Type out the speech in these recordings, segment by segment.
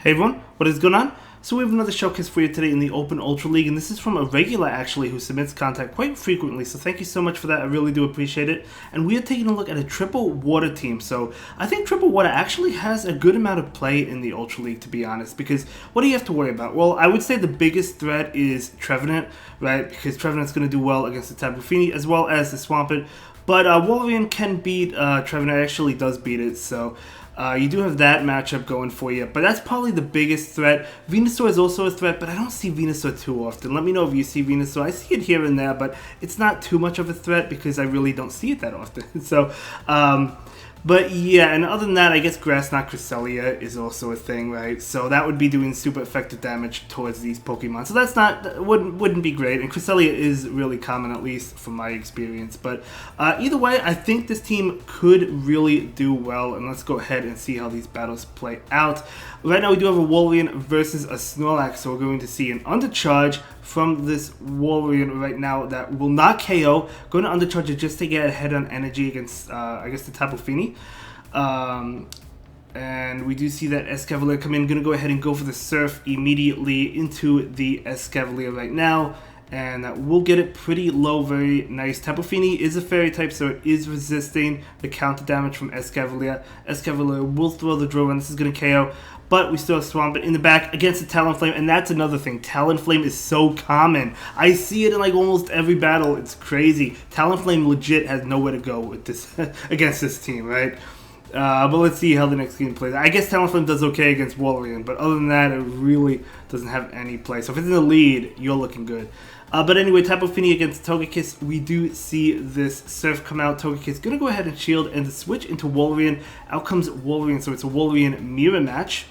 Hey everyone, what is going on? So we have another showcase for you today in the Open Ultra League, and this is from a regular actually who submits content quite frequently, so thank you so much for that, I really do appreciate it. And we are taking a look at a triple water team, so I think triple water actually has a good amount of play in the Ultra League, to be honest, because what do you have to worry about? Well, I would say the biggest threat is Trevenant, right, because Trevenant's going to do well against the Tapu Fini as well as the Swampert, but Wolverine can beat Trevenant, actually does beat it, so... you do have that matchup going for you, but that's probably the biggest threat. Venusaur is also a threat, but I don't see Venusaur too often. Let me know if you see Venusaur. I see it here and there, but it's not too much of a threat because I really don't see it that often. So, but yeah, and other than that, I guess Grass Knot Cresselia is also a thing, right? So that would be doing super effective damage towards these Pokemon. So that wouldn't be great, and Cresselia is really common, at least from my experience. But either way, I think this team could really do well, and let's go ahead and see how these battles play out. Right now, we do have a Wolverine versus a Snorlax, so we're going to see an Undercharge from this Wolverine right now that will not KO. Going to Undercharge it just to get ahead on energy against, I guess, the Tapu Fini. And we do see that Escavalier come in. Going to go ahead and go for the Surf immediately into the Escavalier right now. And that will get it pretty low, very nice. Tapu Fini is a fairy type, so it is resisting the counter damage from Escavalier. Escavalier will throw the drill run. This is going to KO. But we still have Swampert in the back against the Talonflame, and that's another thing. Talonflame is so common. I see it in like almost every battle. It's crazy. Talonflame legit has nowhere to go with this against this team, right? But let's see how the next game plays. I guess Talonflame does okay against Wolverine, but other than that, it really doesn't have any play. So if it's in the lead, you're looking good. But anyway, Tapu Fini against Togekiss, we do see this Surf come out. Togekiss going to go ahead and shield and switch into Wolverine. Out comes Wolverine, so it's a Wolverine mirror match.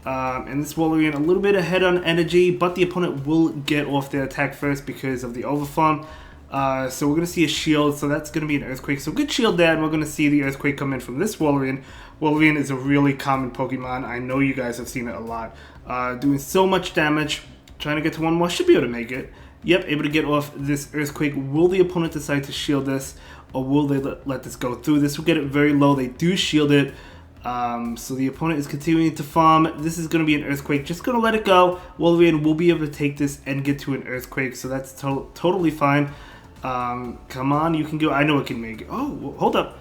And this Wolverine a little bit ahead on energy, but the opponent will get off their attack first because of the Overfarm. So we're going to see a shield, so that's going to be an Earthquake. So good shield there, and we're going to see the Earthquake come in from this Wolverine. Wolverine is a really common Pokemon. I know you guys have seen it a lot. Doing so much damage. Trying to get to one more. Should be able to make it. Yep, able to get off this Earthquake. Will the opponent decide to shield this, or will they let this go through? This will get it very low. They do shield it. So the opponent is continuing to farm. This is going to be an Earthquake. Just going to let it go. Wolverine will be able to take this and get to an Earthquake, so that's totally fine. Come on, you can go. I know it can make it. Oh, hold up.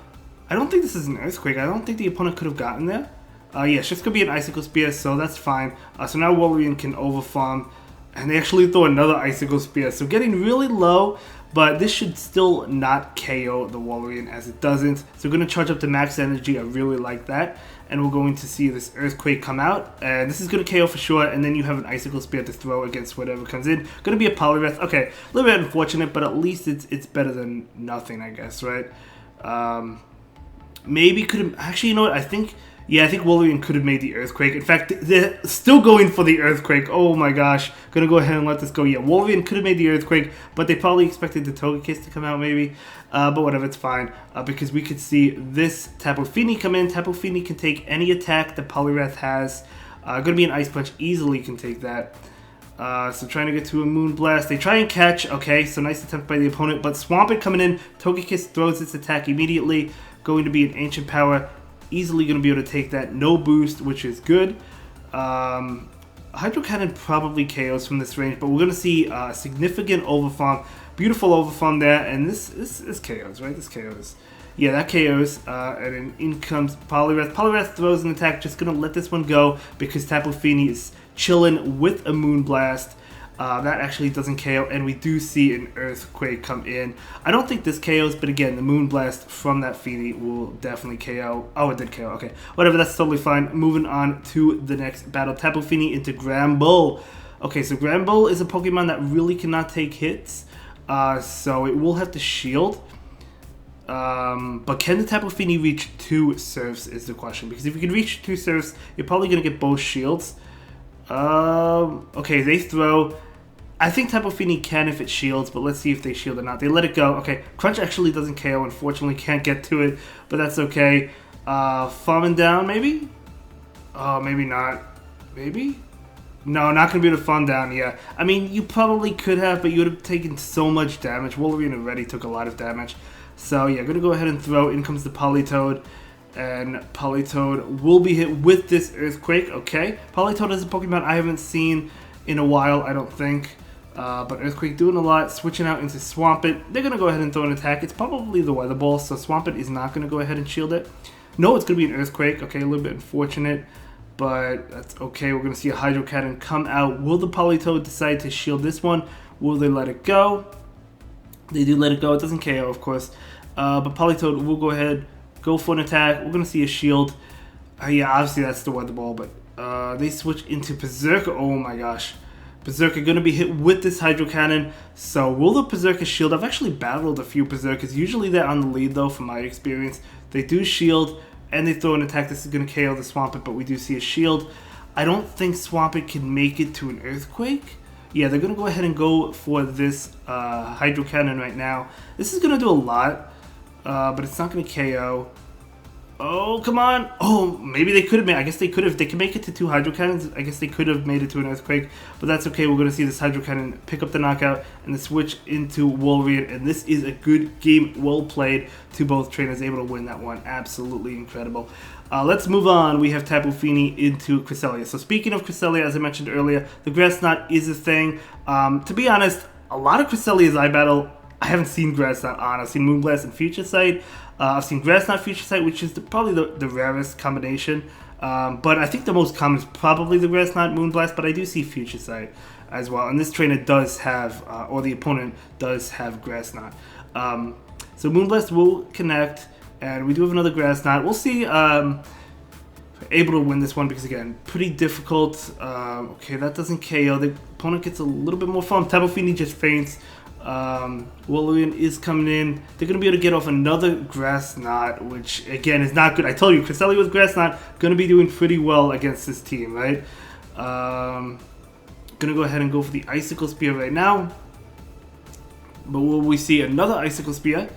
I don't think this is an Earthquake. I don't think the opponent could have gotten there. Yeah, it's just going to be an Icicle Spear, so that's fine. So now Wolverine can overfarm, and they actually throw another Icicle Spear. So getting really low, but this should still not KO the Wolverine as it doesn't. So we're going to charge up to max energy. I really like that. And we're going to see this Earthquake come out. And this is going to KO for sure. And then you have an Icicle Spear to throw against whatever comes in. Going to be a Poliwrath. Okay, a little bit unfortunate, but at least it's better than nothing, I guess, right? Maybe could have... Actually, you know what? I think Wolverine could have made the Earthquake. In fact, they're still going for the Earthquake. Oh my gosh. Gonna go ahead and let this go. Yeah, Wolverine could have made the Earthquake, but they probably expected the Togekiss to come out maybe. But whatever, it's fine. Because we could see this Tapu Fini come in. Tapu Fini can take any attack that Poliwrath has. Gonna be an Ice Punch. Easily can take that. So trying to get to a Moonblast. They try and catch. Okay, so nice attempt by the opponent. But Swampert coming in. Togekiss throws its attack immediately. Going to be an Ancient Power. Easily going to be able to take that. No boost, which is good. Hydro Cannon probably KOs from this range, but we're going to see significant Overfarm. Beautiful Overfarm there, and this KOs, right? This KOs. Yeah, that KOs, and then in comes Poliwrath. Poliwrath throws an attack, just going to let this one go because Tapu Fini is chilling with a Moonblast. That actually doesn't KO, and we do see an Earthquake come in. I don't think this KOs, but again, the Moonblast from that Fini will definitely KO. Oh, it did KO. Okay, whatever, that's totally fine. Moving on to the next battle. Tapu Fini into Gramble. Okay, so Gramble is a Pokemon that really cannot take hits, so it will have to shield. But can the Tapu Fini reach 2 Surfs is the question, because if you can reach 2 Surfs, you're probably going to get both shields. Okay, they throw... I think Tapu Fini can if it shields, but let's see if they shield or not. They let it go. Okay, Crunch actually doesn't KO. Unfortunately, can't get to it, but that's okay. Farming down, maybe? Oh, maybe not. Maybe? No, not going to be able to farm down, yeah. I mean, you probably could have, but you would have taken so much damage. Wolverine already took a lot of damage. So, yeah, going to go ahead and throw. In comes the Politoed. And Politoed will be hit with this Earthquake, okay? Politoed is a Pokemon I haven't seen in a while, I don't think. But Earthquake doing a lot, switching out into Swampert. They're going to go ahead and throw an attack. It's probably the Weather Ball, so Swampert is not going to go ahead and shield it. No, it's going to be an Earthquake. Okay, a little bit unfortunate, but that's okay. We're going to see a Hydro Cannon come out. Will the Politoed decide to shield this one? Will they let it go? They do let it go. It doesn't KO, of course. But Politoed will go ahead, go for an attack. We're going to see a shield. Yeah, obviously that's the Weather Ball, but they switch into Berserker. Oh my gosh. Berserker going to be hit with this Hydro Cannon. So will the Berserker shield? I've actually battled a few Berserkers. Usually they're on the lead though, from my experience. They do shield and they throw an attack. This is going to KO the Swampert, but we do see a shield. I don't think Swampert can make it to an Earthquake. Yeah, they're going to go ahead and go for this Hydro Cannon right now. This is going to do a lot, but it's not going to KO. Oh, come on. Oh, maybe they could have made, I guess they could have, they can make it to 2 Hydro Cannons. I guess they could have made it to an Earthquake, but that's okay. We're going to see this Hydro Cannon pick up the knockout and then switch into Wolverine, and this is a good game, well played to both trainers, able to win that one. Absolutely incredible. Let's move on. We have Tapu Fini into Cresselia. So speaking of Cresselia, as I mentioned earlier, the Grass Knot is a thing. To be honest, a lot of Cresselias I battle, I haven't seen Grass Knot on. I've seen Moonblast and Future Sight. I've seen Grass Knot, Future Sight, which is probably the rarest combination. But I think the most common is probably the Grass Knot, Moonblast, but I do see Future Sight as well. And this trainer does have, or the opponent does have Grass Knot. So Moonblast will connect, and we do have another Grass Knot. We'll see if we're able to win this one, because again, pretty difficult. Okay, that doesn't KO. The opponent gets a little bit more fun. Tapu Fini just faints. Wolverine is coming in. They're going to be able to get off another Grass Knot, which again is not good. I told you, Cresselia with Grass Knot going to be doing pretty well against this team, right? Going to go ahead and go for the Icicle Spear right now. But will we see another Icicle Spear?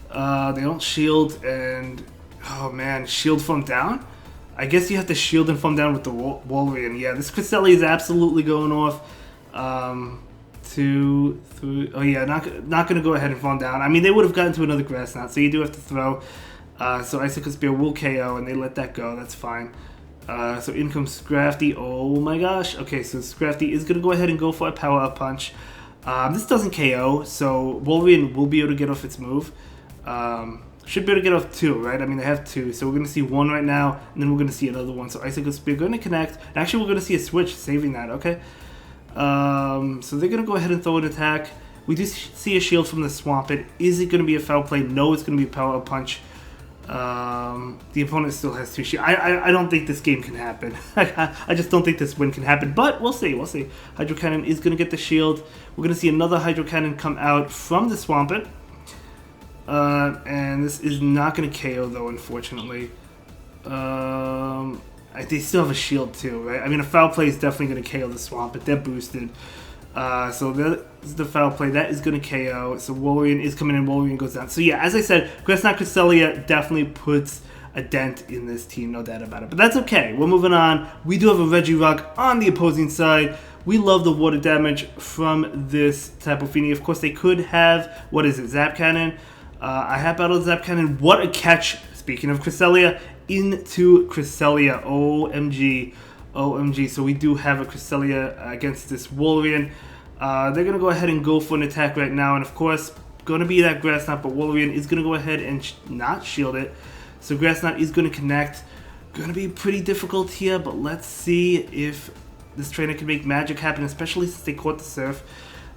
They don't shield, and oh man, shield from down? I guess you have to shield and from down with the Wolverine. Yeah, this Cresselia is absolutely going off. 2, 3. Oh yeah, not going to go ahead and fall down. I mean, they would have gotten to another Grass Knot, so you do have to throw. So Icicle Spear will KO, and they let that go. That's fine. So in comes Scrafty. Oh my gosh. Okay, so Scrafty is going to go ahead and go for a Power Up Punch. This doesn't KO, so Wolverine will be able to get off its move. Should be able to get off 2, right? I mean, they have 2, so we're going to see 1 right now, and then we're going to see another one. So Icicle Spear going to connect. Actually, we're going to see a switch, saving that, okay? So they're going to go ahead and throw an attack. We do see a shield from the Swampert. Is it going to be a foul play? No, it's going to be a Power Punch. The opponent still has 2 shields. I don't think this game can happen. I just don't think this win can happen, but we'll see. We'll see. Hydro Cannon is going to get the shield. We're going to see another Hydro Cannon come out from the Swampert. And this is not going to KO, though, unfortunately. They still have a shield too, right? I mean, a foul play is definitely going to KO the Swampert. They're boosted. So that's the foul play. That is going to KO. So Wolverine is coming in. Wolverine goes down. So yeah, as I said, Grass Knot Cresselia definitely puts a dent in this team. No doubt about it. But that's okay. We're moving on. We do have a Regirock on the opposing side. We love the water damage from this Tapu Fini. Of course, they could have, what is it, Zap Cannon. I have battled Zap Cannon. What a catch, speaking of Cresselia, into Cresselia. OMG. OMG. So we do have a Cresselia against this Wolverine. They're going to go ahead and go for an attack right now. And of course, going to be that Grass Knot, but Wolverine is going to go ahead and not shield it. So Grass Knot is going to connect. Going to be pretty difficult here, but let's see if this trainer can make magic happen, especially since they caught the Surf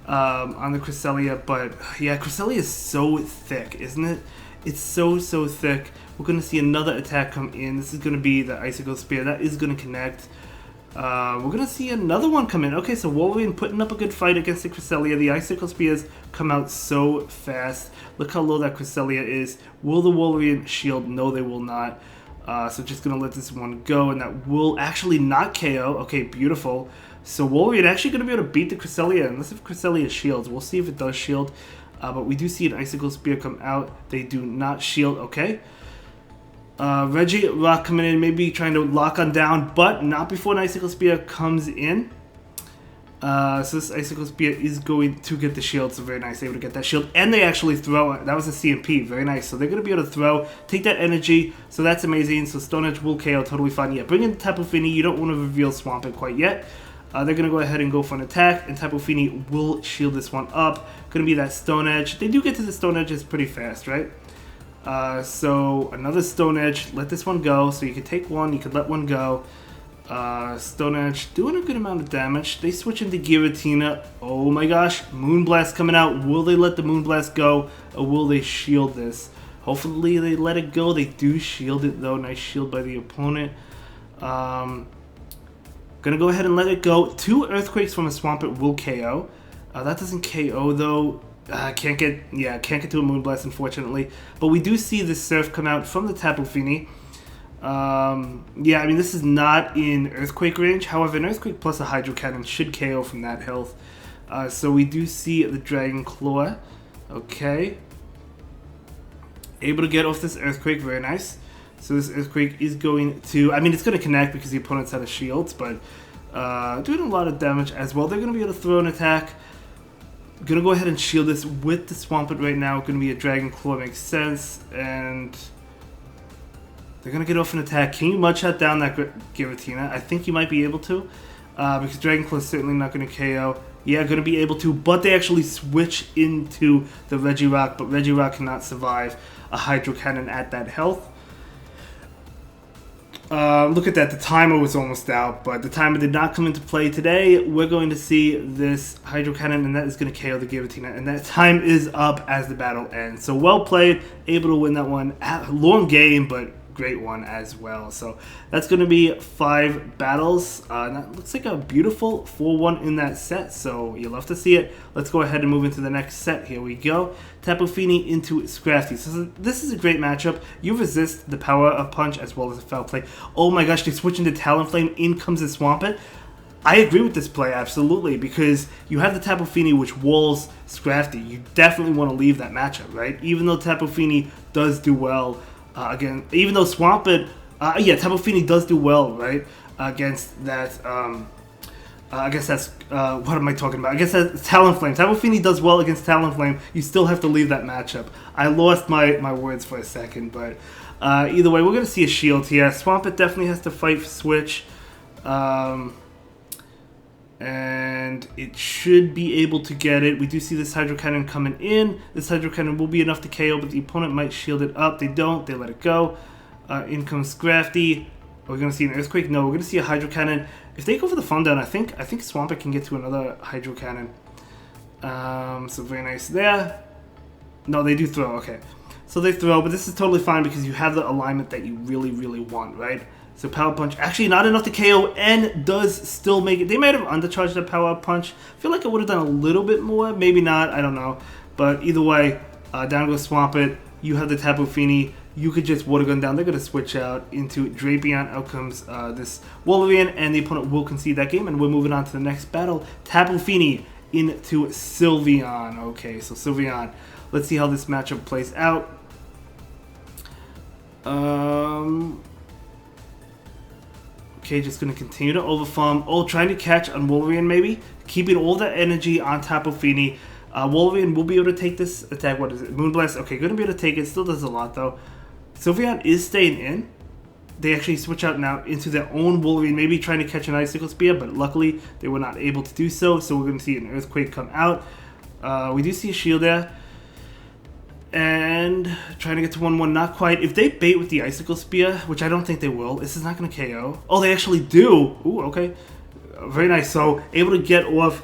on the Cresselia. But yeah, Cresselia is so thick, isn't it? It's so thick. We're going to see another attack come in. This is going to be the Icicle Spear. That is going to connect. We're going to see another one come in. Okay, so Wolverine putting up a good fight against the Cresselia. The Icicle Spears come out so fast. Look how low that Cresselia is. Will the Wolverine shield? No, they will not. So just going to let this one go, and that will actually not KO. Okay, beautiful. So Wolverine actually going to be able to beat the Cresselia, unless if Cresselia shields. We'll see if it does shield. But we do see an Icicle Spear come out. They do not shield. Okay. Regirock coming in, maybe trying to lock on down, but not before an Icicle Spear comes in. So this Icicle Spear is going to get the shield, so very nice, able to get that shield. And they actually throw it. That was a CMP, very nice. So they're going to be able to throw, take that energy, so that's amazing. So Stone Edge will KO, totally fine. Yeah, bring in Tapu Fini, you don't want to reveal Swampert quite yet. They're going to go ahead and go for an attack, and Tapu Fini will shield this one up. Going to be that Stone Edge. They do get to the Stone Edges pretty fast, right? So another Stone Edge, let this one go. So you could take one, you could let one go. Stone Edge doing a good amount of damage. They switch into Giratina. Oh my gosh, Moonblast coming out. Will they let the Moonblast go, or will they shield this? Hopefully they let it go. They do shield it though. Nice shield by the opponent. Gonna go ahead and let it go. 2 Earthquakes from a Swampert will KO. That doesn't KO though. Can't get to a Moonblast unfortunately. But we do see the Surf come out from the Tapu Fini. Yeah, I mean, this is not in Earthquake range. However, an Earthquake plus a Hydro Cannon should KO from that health. So we do see the Dragon Claw. Okay. Able to get off this Earthquake. Very nice. So this Earthquake is going to... I mean, it's going to connect because the opponent's out of shields, but doing a lot of damage as well. They're going to be able to throw an attack. Going to go ahead and shield this with the Swampert right now. Going to be a Dragon Claw. Makes sense. And... they're going to get off an attack. Can you mud shot down that Giratina? I think you might be able to. Because Dragon Claw is certainly not going to KO. Yeah, going to be able to. But they actually switch into the Regirock. But Regirock cannot survive a Hydro Cannon at that health. Look at that. The timer was almost out. But the timer did not come into play today. We're going to see this Hydro Cannon. And that is going to KO the Giratina. And that time is up as the battle ends. So well played. Able to win that one. Long game, but... great one as well. So that's going to be 5 battles. That looks like a beautiful 4-1 in that set, so you'll love to see it. Let's go ahead and move into the next set. Here we go. Tapu Fini into Scrafty. So this is a great matchup. You resist the power of Punch as well as the Foul Play. Oh my gosh, they switch into Talonflame. In comes the Swampert. I agree with this play, absolutely, because you have the Tapu Fini which walls Scrafty. You definitely want to leave that matchup, right? Even though Tapu Fini does do well again, even though Swampert, yeah, Tapu Fini does do well, right, against that, I guess that's, what am I talking about? I guess that's Talonflame. Tapu Fini does well against Talonflame. You still have to leave that matchup. I lost my words for a second, but either way, we're going to see a shield here. Swampert definitely has to fight for Switch. And it should be able to get it. We do see this Hydro Cannon coming in. This Hydro Cannon will be enough to KO, but the opponent might shield it up. They don't. They let it go. In comes Scrafty. Are we going to see an Earthquake? No, we're going to see a Hydro Cannon. If they go for the Fun Down, I think Swampert can get to another Hydro Cannon. So very nice there. No, they do throw. Okay. So they throw, but this is totally fine because you have the alignment that you really, really want, right? So Power Punch, actually not enough to KO, and does still make it. They might have undercharged that Power Punch. I feel like it would have done a little bit more. Maybe not, I don't know. But either way, down goes Swampert. You have the Tapu Fini. You could just Water Gun down. They're going to switch out into Drapion. Out comes this Wolverine, and the opponent will concede that game. And we're moving on to the next battle. Tapu Fini into Sylveon. Okay, so Sylveon. Let's see how this matchup plays out. Okay, just going to continue to overfarm. Oh, trying to catch on Wolverine maybe. Keeping all that energy on Tapu Fini. Wolverine will be able to take this attack. What is it? Moonblast. Okay, going to be able to take it. Still does a lot though. Sylveon is staying in. They actually switch out now into their own Wolverine. Maybe trying to catch an Icicle Spear, but luckily they were not able to do so. So we're going to see an Earthquake come out. We do see a shield there. And trying to get to 1-1, not quite. If they bait with the Icicle Spear, which I don't think they will, this is not going to KO. Oh, they actually do. Ooh, okay. Very nice. So, able to get off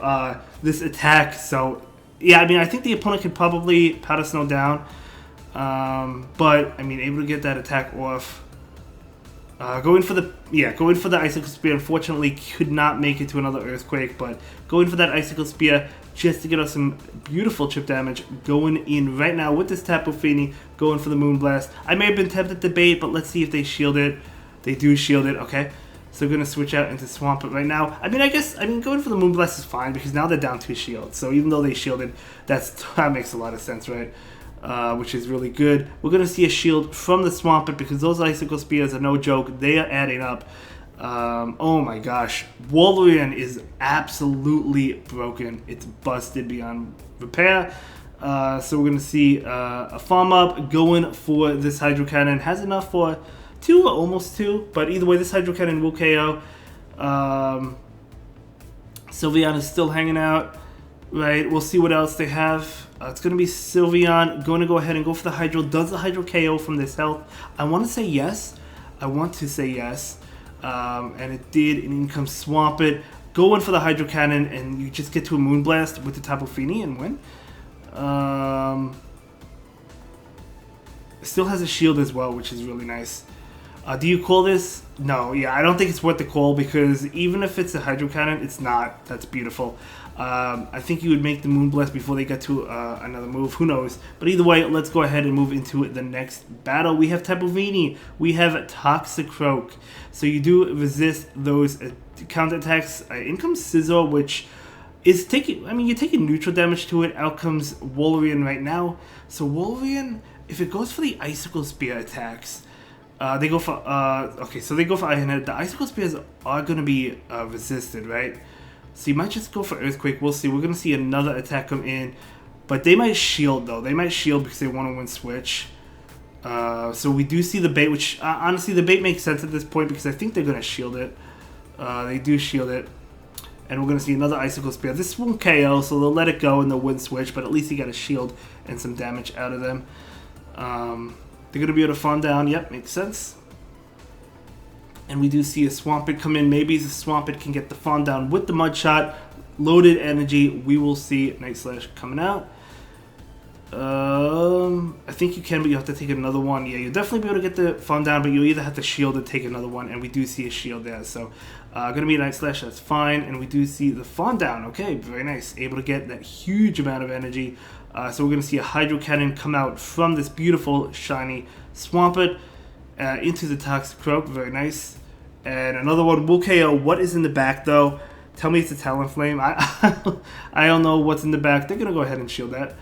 this attack. So, yeah, I mean, I think the opponent could probably Powder Snow down. But, I mean, able to get that attack off. Going for the Icicle Spear, unfortunately, could not make it to another Earthquake. But going for that Icicle Spear just to get us some beautiful chip damage going in right now with this Tapu Fini, going for the Moonblast. I may have been tempted to bait, but let's see if they shield it. They do shield it, okay. So we're going to switch out into Swampert right now. I mean, going for the Moonblast is fine because now they're down 2 shields. So even though they shielded, that makes a lot of sense, right? Which is really good. We're going to see a shield from the Swampert because those Icicle Spears are no joke. They are adding up. Oh my gosh, Wolverine is absolutely broken. It's busted beyond repair. So we're gonna see a farm up going for this Hydro Cannon. Has enough for 2 or almost 2, but either way, this Hydro Cannon will KO. Sylveon is still hanging out, right? We'll see what else they have. It's going to be Sylveon going to go ahead and go for the Hydro. Does the Hydro KO from this health? I want to say yes. And it did, and in comes Swampert. Go in for the Hydro Cannon, and you just get to a Moonblast with the Tapu Fini and win. Still has a shield as well, which is really nice. Do you call this? No, yeah, I don't think it's worth the call, because even if it's a Hydro Cannon, it's not. That's beautiful. I think you would make the Moonblast before they get to another move. Who knows? But either way, let's go ahead and move into the next battle. We have Tapu Fini. We have Toxicroak. So you do resist those counter attacks. In comes Scizor, which is taking... I mean, you're taking neutral damage to it. Out comes Wolverine right now. So Wolverine, if it goes for the Icicle Spear attacks... they go for, okay, so they go for Iron Head. The Icicle Spears are going to be resisted, right? So you might just go for Earthquake. We'll see. We're going to see another attack come in. But they might shield, though. They might shield because they want to win Switch. So we do see the bait, which, honestly, the bait makes sense at this point because I think they're going to shield it. They do shield it. And we're going to see another Icicle Spear. This won't KO, so they'll let it go and they'll win Switch. But at least you got a shield and some damage out of them. They're going to be able to farm down. Yep, makes sense. And we do see a Swampert come in. Maybe the Swampert can get the farm down with the Mud Shot. Loaded energy. We will see Night Slash coming out. I think you can, but you have to take another one. Yeah, you'll definitely be able to get the farm down, but you'll either have to shield or take another one. And we do see a shield there. So, going to be a Night Slash. That's fine. And we do see the farm down. Okay, very nice. Able to get that huge amount of energy. So we're going to see a Hydro Cannon come out from this beautiful, shiny Swampert into the Toxicroak. Very nice. And another one will KO. What is in the back, though? Tell me it's a Talonflame. I don't know what's in the back. They're going to go ahead and shield that.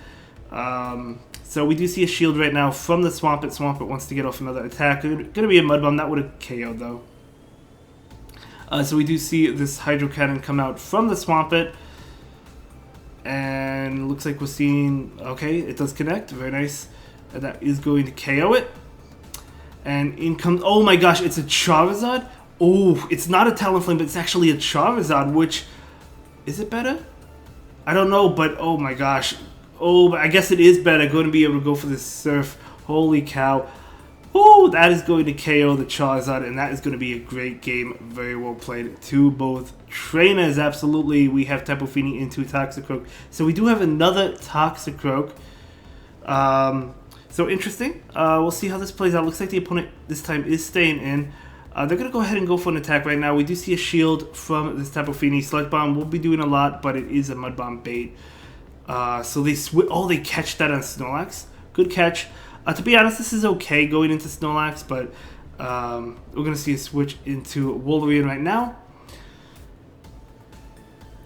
So we do see a shield right now from the Swampert. Swampert wants to get off another attack. Going to be a Mud Bomb. That would have KO'd, though. So we do see this Hydro Cannon come out from the Swampert. And looks like we're seeing... Okay, it does connect. Very nice. And that is going to KO it. And in comes... Oh my gosh, it's a Charizard? Oh, it's not a Talonflame, but it's actually a Charizard, which... Is it better? I don't know, but oh my gosh. Oh, but I guess it is better. Going to be able to go for this Surf. Holy cow. Oh, that is going to KO the Charizard, and that is going to be a great game. Very well played to both trainers. Absolutely. We have Tapu Fini into Toxicroak. So we do have another Toxicroak. So interesting. We'll see how this plays out. Looks like the opponent this time is staying in. They're going to go ahead and go for an attack right now. We do see a shield from this Tapu Fini. Sludge Bomb will be doing a lot, but it is a Mud Bomb bait. So they catch that on Snorlax. Good catch. To be honest, this is okay going into Snorlax, but we're going to see a switch into Wolverine right now.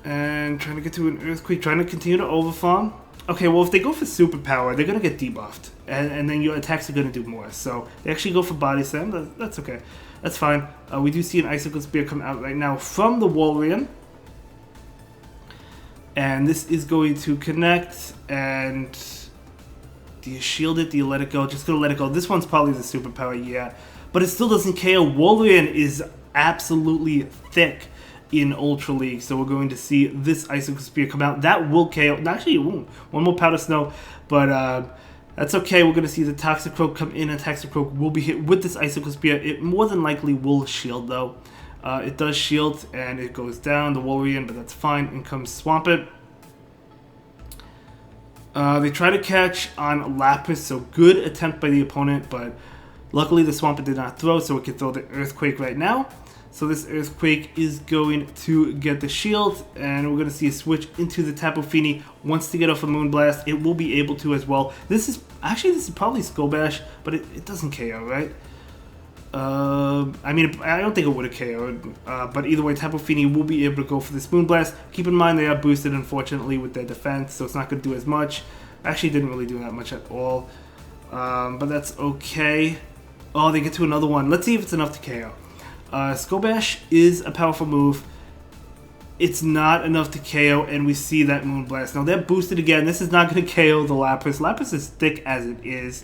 And trying to get to an Earthquake, trying to continue to overfarm. Okay, well, if they go for Superpower, they're going to get debuffed. And then your attacks are going to do more. So they actually go for Body Slam. That's okay. That's fine. We do see an Icicle Spear come out right now from the Wolverine. And this is going to connect, and... Do you shield it? Do you let it go? Just gonna let it go. This one's probably the Superpower, yeah. But it still doesn't KO. Wolverine is absolutely thick in Ultra League. So we're going to see this Icicle Spear come out. That will KO. Actually, it won't. One more Powder Snow. But that's okay. We're going to see the Toxicroak come in, and Toxicroak will be hit with this Icicle Spear. It more than likely will shield, though. It does shield, and it goes down. The Wolverine, but that's fine. In comes Swampert. They try to catch on Lapis, so good attempt by the opponent, but luckily the Swampert did not throw, so it can throw the Earthquake right now. So this Earthquake is going to get the shield, and we're going to see a switch into the Tapu Fini. Wants to get off a Moonblast. It will be able to as well. This is probably Skull Bash, but it doesn't KO, right? I mean, I don't think it would have KO'd, but either way, Tapu Fini will be able to go for this Moonblast. Keep in mind they are boosted, unfortunately, with their defense, so it's not going to do as much. Actually, didn't really do that much at all, but that's okay. Oh, they get to another one. Let's see if it's enough to KO. Skull Bash is a powerful move. It's not enough to KO, and we see that Moonblast. Now, they're boosted again. This is not going to KO the Lapras. Lapras is thick as it is,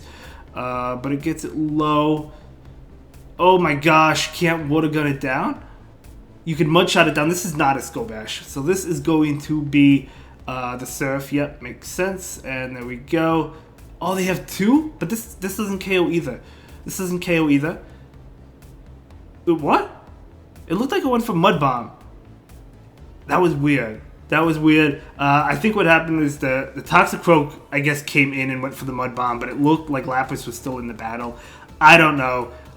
but it gets it low. Oh my gosh, can't Water Gun it down? You can Mud Shot it down. This is not a Skull Bash. So this is going to be the Surf. Yep, makes sense. And there we go. Oh, they have two? But this doesn't KO either. This doesn't KO either. What? It looked like it went for Mud Bomb. That was weird. That was weird. I think what happened is the Toxicroak, I guess, came in and went for the Mud Bomb, but it looked like Lapras was still in the battle. I don't know.